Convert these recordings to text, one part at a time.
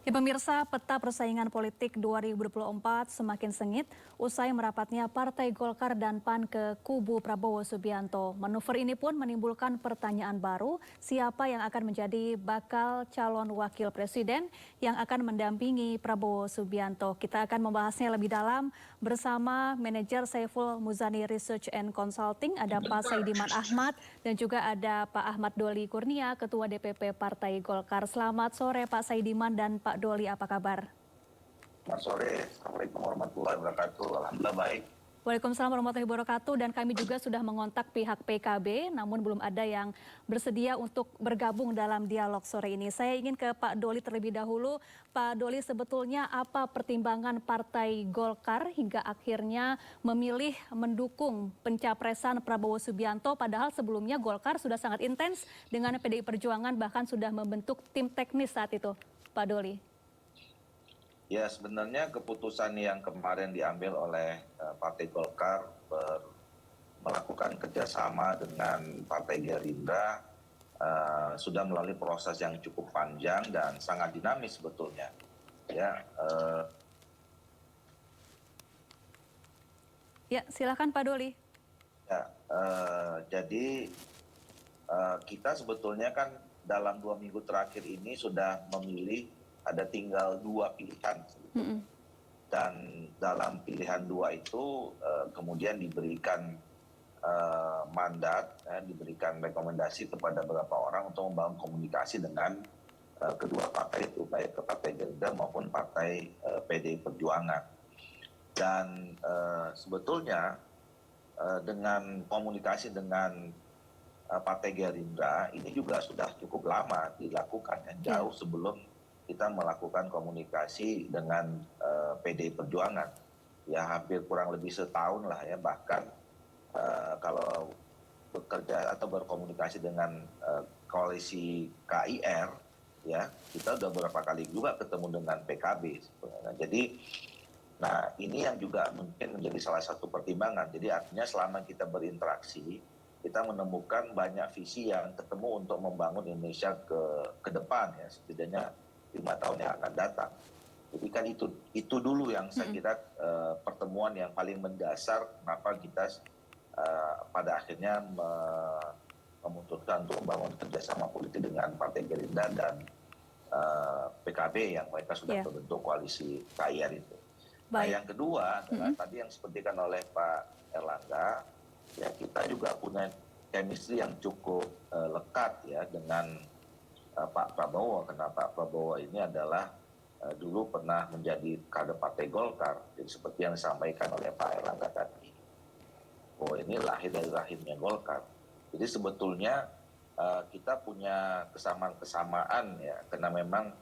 Ya pemirsa, peta persaingan politik 2024 semakin sengit usai merapatnya Partai Golkar dan PAN ke kubu Prabowo Subianto. Manuver ini pun menimbulkan pertanyaan baru, siapa yang akan menjadi bakal calon wakil presiden yang akan mendampingi Prabowo Subianto. Kita akan membahasnya lebih dalam bersama manajer Saiful Muzani Research and Consulting, ada Pak Saidiman Ahmad dan juga ada Pak Ahmad Doli Kurnia, Ketua DPP Partai Golkar. Selamat sore Pak Saidiman dan Pak Doli, apa kabar? Selamat sore, Assalamualaikum warahmatullahi wabarakatuh. Alhamdulillah baik. Waalaikumsalam warahmatullahi wabarakatuh, dan kami juga sudah mengontak pihak PKB namun belum ada yang bersedia untuk bergabung dalam dialog sore ini. Saya ingin ke Pak Doli terlebih dahulu. Pak Doli, sebetulnya apa pertimbangan Partai Golkar hingga akhirnya memilih mendukung pencapresan Prabowo Subianto, padahal sebelumnya Golkar sudah sangat intens dengan PDI Perjuangan, bahkan sudah membentuk tim teknis saat itu, Pak Doli? Ya, sebenarnya keputusan yang kemarin diambil oleh Partai Golkar melakukan kerjasama dengan Partai Gerindra sudah melalui proses yang cukup panjang dan sangat dinamis sebetulnya. Ya, Ya, silakan Pak Doli. ya jadi kita sebetulnya kan dalam 2 minggu terakhir ini sudah memilih ada tinggal 2 pilihan. Dan dalam pilihan 2 itu kemudian diberikan mandat, diberikan rekomendasi kepada beberapa orang untuk membangun komunikasi dengan kedua partai itu, baik ke Partai Gerindra maupun Partai PDI Perjuangan. Dan sebetulnya dengan komunikasi dengan Partai Gerindra ini juga sudah cukup lama dilakukan, jauh sebelum kita melakukan komunikasi dengan PDI Perjuangan. Ya hampir kurang lebih setahun lah ya, bahkan kalau bekerja atau berkomunikasi dengan koalisi KIR, ya kita udah beberapa kali juga ketemu dengan PKB sebenarnya. Jadi nah ini yang juga mungkin menjadi salah satu pertimbangan. Jadi artinya selama kita berinteraksi, kita menemukan banyak visi yang ketemu untuk membangun Indonesia ke depan, ya setidaknya 5 tahun yang akan datang. Jadi kan itu dulu yang saya kira pertemuan yang paling mendasar kenapa kita pada akhirnya memutuskan untuk membangun kerjasama politik dengan Partai Gerindra dan PKB yang mereka sudah terbentuk koalisi KIR itu. Nah yang kedua adalah tadi yang disampaikan oleh Pak Erlangga, ya kita juga punya chemistry yang cukup lekat ya dengan Pak Prabowo, karena Pak Prabowo ini adalah dulu pernah menjadi kader Partai Golkar. Jadi seperti yang disampaikan oleh Pak Erlangga tadi, oh ini lahir dari rahimnya Golkar. Jadi sebetulnya kita punya kesamaan-kesamaan ya, karena memang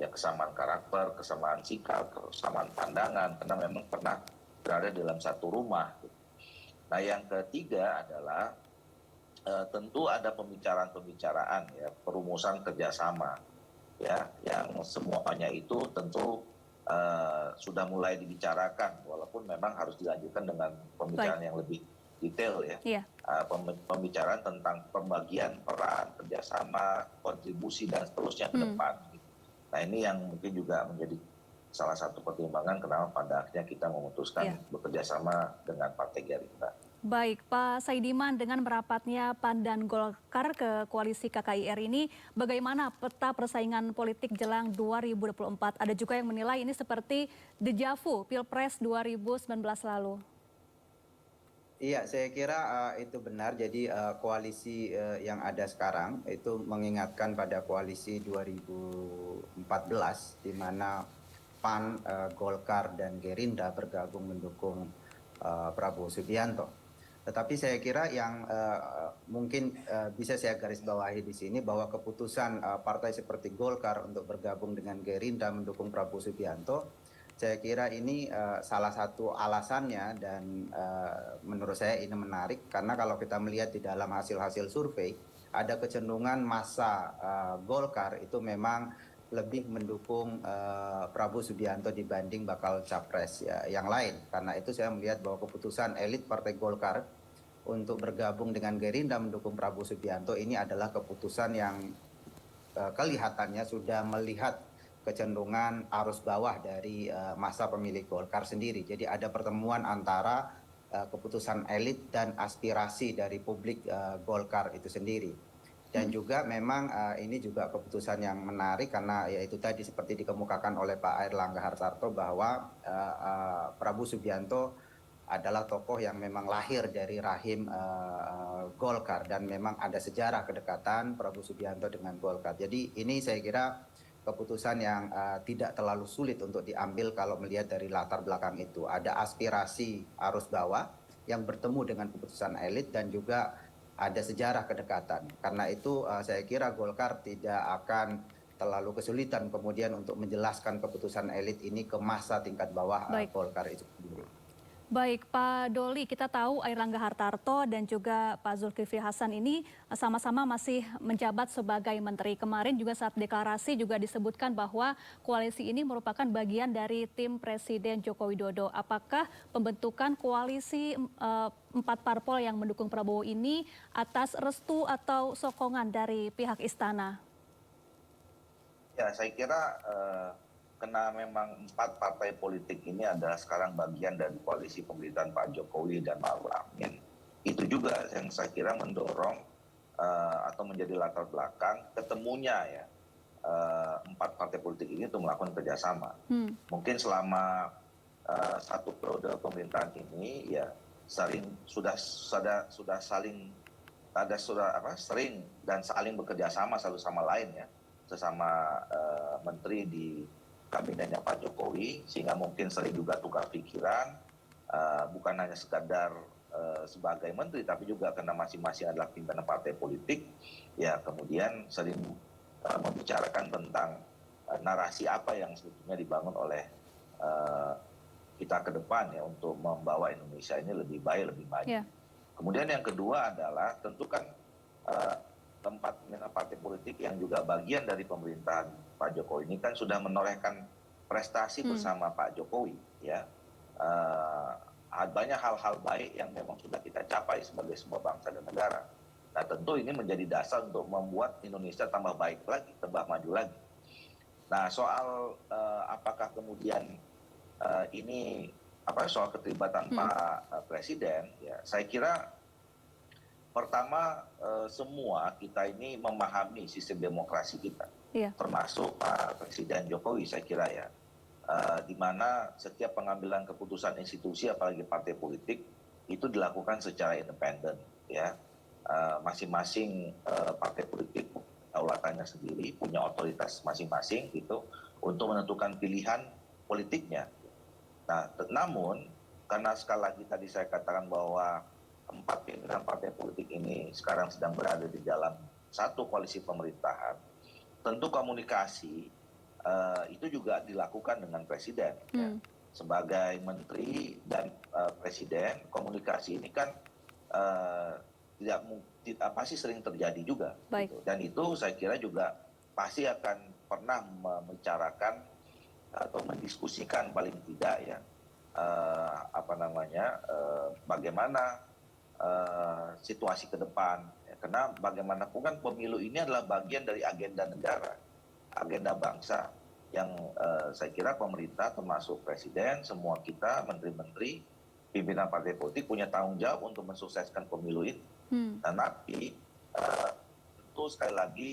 ya kesamaan karakter, kesamaan sikap, kesamaan pandangan, karena memang pernah berada dalam satu rumah. Nah yang ketiga adalah tentu ada pembicaraan-pembicaraan ya, perumusan kerjasama ya, yang semuanya itu tentu sudah mulai dibicarakan, walaupun memang harus dilanjutkan dengan pembicaraan yang lebih detail ya. Pembicaraan tentang pembagian peran, kerjasama, kontribusi dan seterusnya ke depan. Nah ini yang mungkin juga menjadi salah satu pertimbangan kenapa pada akhirnya kita memutuskan bekerja sama dengan Partai Gerindra. Baik, Pak Saidiman, dengan merapatnya PAN dan Golkar ke koalisi KKIR ini, bagaimana peta persaingan politik jelang 2024? Ada juga yang menilai ini seperti deja vu Pilpres 2019 lalu. Iya, saya kira itu benar. Jadi koalisi yang ada sekarang itu mengingatkan pada koalisi 2014, di mana PAN, Golkar, dan Gerindra bergabung mendukung Prabowo Subianto. Tetapi saya kira yang mungkin bisa saya garis bawahi di sini bahwa keputusan partai seperti Golkar untuk bergabung dengan Gerindra mendukung Prabowo Subianto, saya kira ini salah satu alasannya, dan menurut saya ini menarik karena kalau kita melihat di dalam hasil-hasil survei ada kecenderungan massa Golkar itu memang lebih mendukung Prabowo Subianto dibanding bakal capres ya yang lain. Karena itu saya melihat bahwa keputusan elit Partai Golkar untuk bergabung dengan Gerindra mendukung Prabowo Subianto ini adalah keputusan yang kelihatannya sudah melihat kecenderungan arus bawah dari masa pemilih Golkar sendiri. Jadi ada pertemuan antara keputusan elit dan aspirasi dari publik Golkar itu sendiri. Dan juga memang ini juga keputusan yang menarik karena yaitu tadi seperti dikemukakan oleh Pak Airlangga Hartarto bahwa Prabowo Subianto adalah tokoh yang memang lahir dari rahim Golkar dan memang ada sejarah kedekatan Prabowo Subianto dengan Golkar. Jadi ini saya kira keputusan yang tidak terlalu sulit untuk diambil kalau melihat dari latar belakang itu. Ada aspirasi arus bawah yang bertemu dengan keputusan elit dan juga ada sejarah kedekatan. Karena itu saya kira Golkar tidak akan terlalu kesulitan kemudian untuk menjelaskan keputusan elit ini ke massa tingkat bawah Golkar itu sendiri. Baik, Pak Doli, kita tahu Airlangga Hartarto dan juga Pak Zulkifli Hasan ini sama-sama masih menjabat sebagai menteri. Kemarin juga saat deklarasi juga disebutkan bahwa koalisi ini merupakan bagian dari tim Presiden Joko Widodo. Apakah pembentukan koalisi 4 parpol yang mendukung Prabowo ini atas restu atau sokongan dari pihak istana? Ya, saya kira karena memang 4 partai politik ini adalah sekarang bagian dari koalisi pemerintahan Pak Jokowi dan Ma'ruf Amin. Itu juga yang saya kira mendorong atau menjadi latar belakang ketemunya ya 4 partai politik ini untuk melakukan kerjasama. Mungkin selama 1 periode pemerintahan ini ya sudah saling sering dan saling bekerja sama satu sama lain ya, sesama menteri di kabinetnya Pak Jokowi, sehingga mungkin sering juga tukar pikiran, bukan hanya sekadar sebagai menteri, tapi juga karena masing-masing adalah pimpinan partai politik, ya kemudian sering membicarakan tentang narasi apa yang sebetulnya dibangun oleh kita ke depan ya untuk membawa Indonesia ini lebih baik, lebih maju. Yeah. Kemudian yang kedua adalah tentu kan tempat partai politik yang juga bagian dari pemerintahan Pak Jokowi ini kan sudah menorehkan prestasi bersama Pak Jokowi ya, banyak hal-hal baik yang memang sudah kita capai sebagai sebuah bangsa dan negara. Nah tentu ini menjadi dasar untuk membuat Indonesia tambah baik lagi, tambah maju lagi. Nah soal apakah kemudian ini soal keterlibatan Pak Presiden ya, saya kira pertama semua kita ini memahami sistem demokrasi kita, termasuk Pak Presiden Jokowi saya kira ya, di mana setiap pengambilan keputusan institusi apalagi partai politik itu dilakukan secara independen ya, masing-masing partai politik daulatannya sendiri punya otoritas masing-masing gitu untuk menentukan pilihan politiknya. Nah namun karena sekali lagi tadi saya katakan bahwa 4 pimpinan partai politik ini sekarang sedang berada di dalam satu koalisi pemerintahan, tentu komunikasi itu juga dilakukan dengan presiden. Ya. Sebagai menteri dan presiden, komunikasi ini kan pasti sering terjadi juga. Gitu. Dan itu saya kira juga pasti akan pernah membicarakan atau mendiskusikan paling tidak ya, bagaimana situasi ke depan ya, karena bagaimanapun kan pemilu ini adalah bagian dari agenda negara, agenda bangsa yang saya kira pemerintah termasuk presiden, semua kita menteri-menteri, pimpinan partai politik punya tanggung jawab untuk mensukseskan pemilu ini. Dan tapi tentu sekali lagi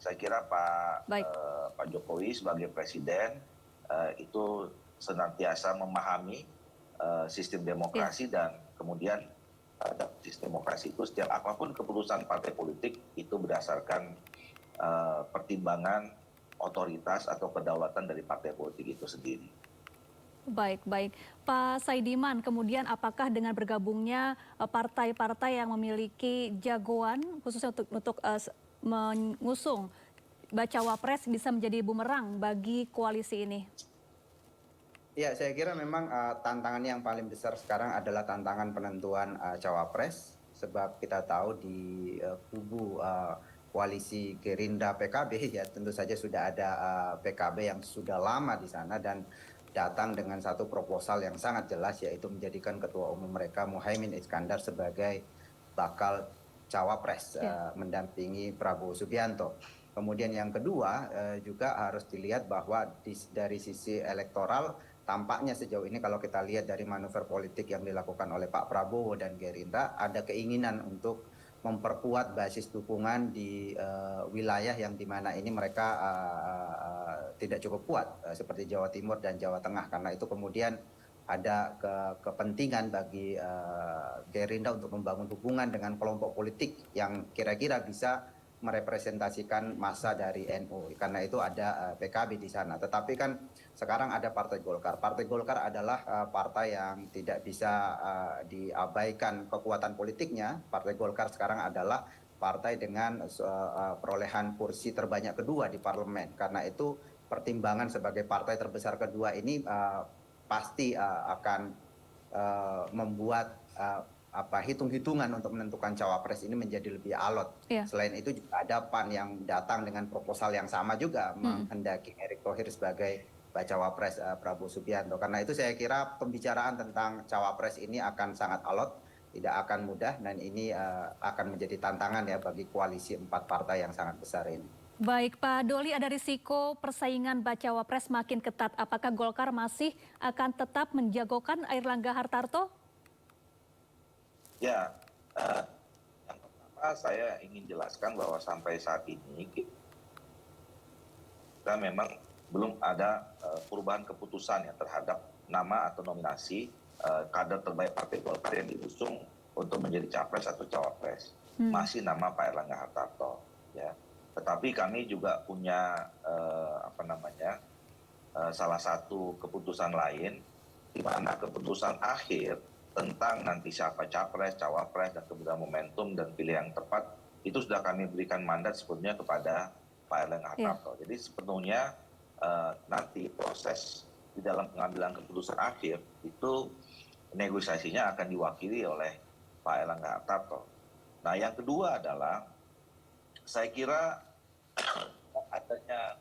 saya kira Pak Jokowi sebagai presiden itu senantiasa memahami sistem demokrasi dan kemudian sistem demokrasi itu setiap apapun keputusan partai politik itu berdasarkan pertimbangan otoritas atau kedaulatan dari partai politik itu sendiri. Baik. Pak Saidiman, kemudian apakah dengan bergabungnya partai-partai yang memiliki jagoan khususnya untuk mengusung bacawa pres bisa menjadi bumerang bagi koalisi ini? Ya, saya kira memang tantangan yang paling besar sekarang adalah tantangan penentuan cawapres, sebab kita tahu di kubu koalisi Gerindra PKB ya tentu saja sudah ada PKB yang sudah lama di sana dan datang dengan satu proposal yang sangat jelas, yaitu menjadikan ketua umum mereka Muhaimin Iskandar sebagai bakal cawapres mendampingi Prabowo Subianto. Kemudian yang kedua juga harus dilihat bahwa dari sisi elektoral tampaknya sejauh ini kalau kita lihat dari manuver politik yang dilakukan oleh Pak Prabowo dan Gerindra ada keinginan untuk memperkuat basis dukungan di wilayah yang dimana ini mereka tidak cukup kuat seperti Jawa Timur dan Jawa Tengah, karena itu kemudian ada kepentingan bagi Gerindra untuk membangun hubungan dengan kelompok politik yang kira-kira bisa merepresentasikan massa dari NU. Karena itu ada PKB di sana. Tetapi kan sekarang ada Partai Golkar. Partai Golkar adalah partai yang tidak bisa diabaikan kekuatan politiknya. Partai Golkar sekarang adalah partai dengan perolehan kursi terbanyak kedua di parlemen. Karena itu pertimbangan sebagai partai terbesar kedua ini pasti akan membuat hitung-hitungan untuk menentukan cawapres ini menjadi lebih alot. Iya. Selain itu juga ada PAN yang datang dengan proposal yang sama juga menghendaki Erick Thohir sebagai bacawa pres Prabowo Subianto. Karena itu saya kira pembicaraan tentang cawapres ini akan sangat alot, tidak akan mudah, dan ini akan menjadi tantangan ya bagi koalisi 4 partai yang sangat besar ini. Baik Pak Doli, ada risiko persaingan bacawa pres makin ketat. Apakah Golkar masih akan tetap menjagokan Airlangga Hartarto? Ya, yang pertama saya ingin jelaskan bahwa sampai saat ini kita memang belum ada perubahan keputusan ya terhadap nama atau nominasi kader terbaik Partai Golkar yang diusung untuk menjadi capres atau cawapres. Masih nama Pak Airlangga Hartarto. Ya. Tetapi kami juga punya salah satu keputusan lain, di mana keputusan akhir tentang nanti siapa capres, cawapres, dan kemudian momentum dan pilihan yang tepat, itu sudah kami berikan mandat sebetulnya kepada Pak Airlangga Hartarto. Jadi sepenuhnya nanti proses di dalam pengambilan keputusan akhir itu negosiasinya akan diwakili oleh Pak Airlangga Hartarto. Nah yang kedua adalah saya kira adanya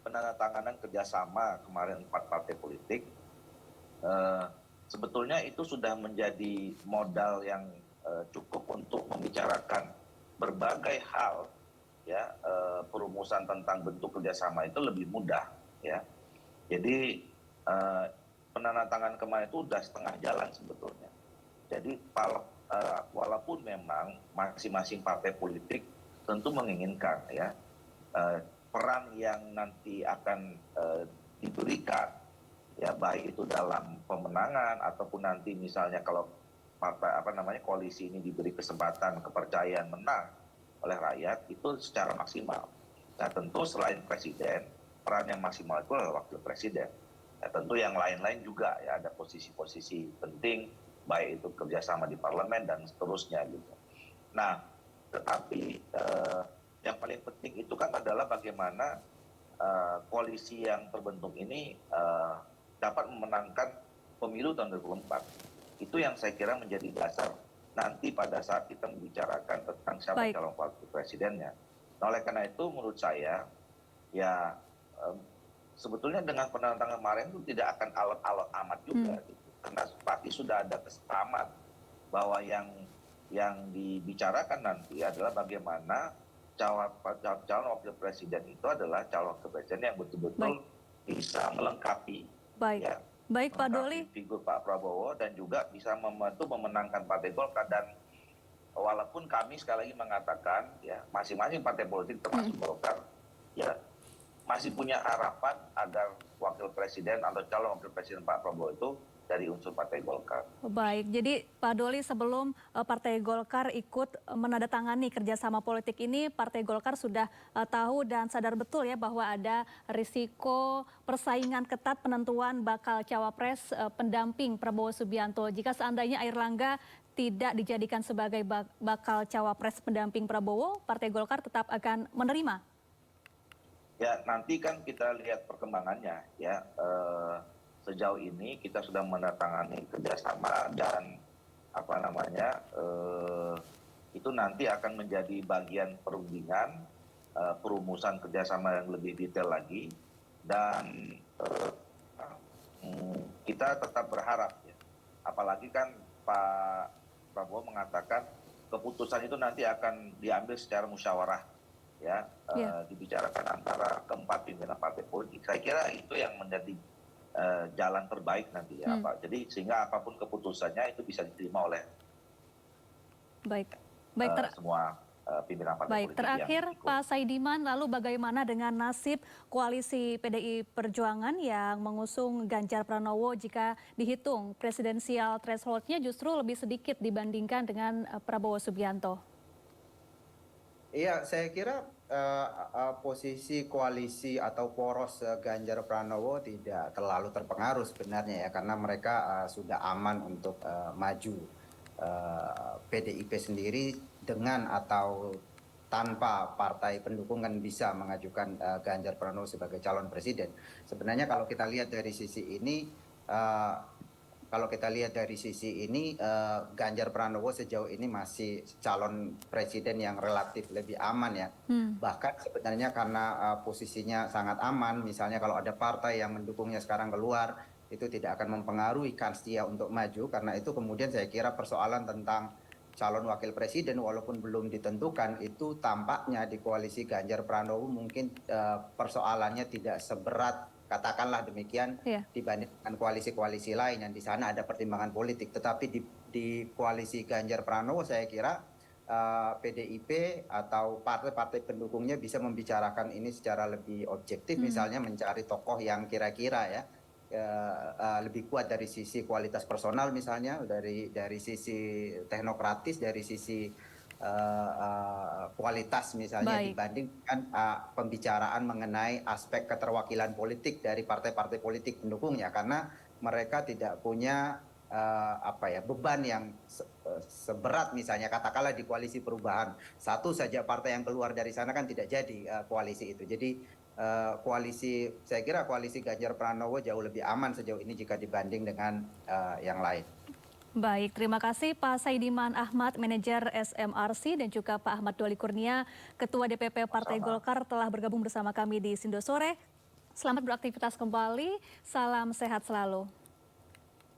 penandatanganan kerjasama kemarin 4 partai politik, sebetulnya itu sudah menjadi modal yang cukup untuk membicarakan berbagai hal, ya, perumusan tentang bentuk kerjasama itu lebih mudah, ya. Jadi penandatanganan kemarin itu sudah setengah jalan sebetulnya. Jadi walaupun memang masing-masing partai politik tentu menginginkan ya peran yang nanti akan diberikan, ya baik itu dalam pemenangan ataupun nanti misalnya kalau partai koalisi ini diberi kesempatan kepercayaan menang oleh rakyat itu secara maksimal. Nah tentu selain presiden, peran yang maksimal itu adalah wakil presiden. Nah, tentu yang lain-lain juga ya ada posisi-posisi penting baik itu kerjasama di parlemen dan seterusnya gitu. Nah tetapi yang paling penting itu kan adalah bagaimana koalisi yang terbentuk ini dapat memenangkan pemilu tahun 2024. Itu yang saya kira menjadi dasar nanti pada saat kita membicarakan tentang siapa calon wakil presidennya. Nah, oleh karena itu menurut saya ya sebetulnya dengan penandatangan kemarin itu tidak akan alot-alot amat juga gitu. Karena pasti sudah ada kesepahaman bahwa yang dibicarakan nanti adalah bagaimana calon wakil presiden itu adalah calon wakil presiden yang betul-betul bisa melengkapi ya, Baik Pak Doli, figur Pak Prabowo dan juga bisa membantu memenangkan Partai Golkar. Dan walaupun kami sekali lagi mengatakan ya masing-masing partai politik termasuk Golkar ya masih punya harapan agar wakil presiden atau calon wakil presiden Pak Prabowo itu dari unsur Partai Golkar. Baik, jadi Pak Doli sebelum Partai Golkar ikut menandatangani kerjasama politik ini, Partai Golkar sudah tahu dan sadar betul ya bahwa ada risiko persaingan ketat penentuan bakal cawapres pendamping Prabowo Subianto. Jika seandainya Airlangga tidak dijadikan sebagai bakal cawapres pendamping Prabowo, Partai Golkar tetap akan menerima. Ya nanti kan kita lihat perkembangannya ya. Sejauh ini kita sudah menandatangani kerjasama dan itu nanti akan menjadi bagian perundingan perumusan kerjasama yang lebih detail lagi dan kita tetap berharap ya, apalagi kan Pak Prabowo mengatakan keputusan itu nanti akan diambil secara musyawarah ya dibicarakan antara keempat pimpinan partai politik. Saya kira itu yang menjadi jalan terbaik nanti ya Pak. Jadi sehingga apapun keputusannya itu bisa diterima oleh Baik, semua pimpinan partai baik. politik Terakhir yang ikut. Pak Saidiman, lalu bagaimana dengan nasib koalisi PDI Perjuangan yang mengusung Ganjar Pranowo jika dihitung presidensial threshold-nya justru lebih sedikit dibandingkan dengan Prabowo Subianto? Iya, saya kira posisi koalisi atau poros Ganjar Pranowo tidak terlalu terpengaruh sebenarnya ya, karena mereka sudah aman untuk maju. PDIP sendiri dengan atau tanpa partai pendukung kan bisa mengajukan Ganjar Pranowo sebagai calon presiden. Sebenarnya kalau kita lihat dari sisi ini, Ganjar Pranowo sejauh ini masih calon presiden yang relatif lebih aman ya. Bahkan sebenarnya karena posisinya sangat aman, misalnya kalau ada partai yang mendukungnya sekarang keluar, itu tidak akan mempengaruhi kans dia untuk maju, karena itu kemudian saya kira persoalan tentang calon wakil presiden walaupun belum ditentukan itu tampaknya di koalisi Ganjar Pranowo mungkin persoalannya tidak seberat, katakanlah demikian, dibandingkan koalisi-koalisi lain yang di sana ada pertimbangan politik. Tetapi di koalisi Ganjar Pranowo saya kira PDIP atau partai-partai pendukungnya bisa membicarakan ini secara lebih objektif, misalnya mencari tokoh yang kira-kira ya lebih kuat dari sisi kualitas personal, misalnya dari sisi teknokratis, dari sisi kualitas misalnya, dibandingkan pembicaraan mengenai aspek keterwakilan politik dari partai-partai politik pendukungnya, karena mereka tidak punya beban yang seberat, misalnya katakanlah di koalisi perubahan satu saja partai yang keluar dari sana kan tidak jadi koalisi itu. Jadi saya kira koalisi Ganjar Pranowo jauh lebih aman sejauh ini jika dibanding dengan yang lain. Baik, terima kasih Pak Saidiman Ahmad, manajer SMRC, dan juga Pak Ahmad Doli Kurnia, Ketua DPP Partai Golkar, telah bergabung bersama kami di Sindo Sore. Selamat beraktivitas kembali, salam sehat selalu.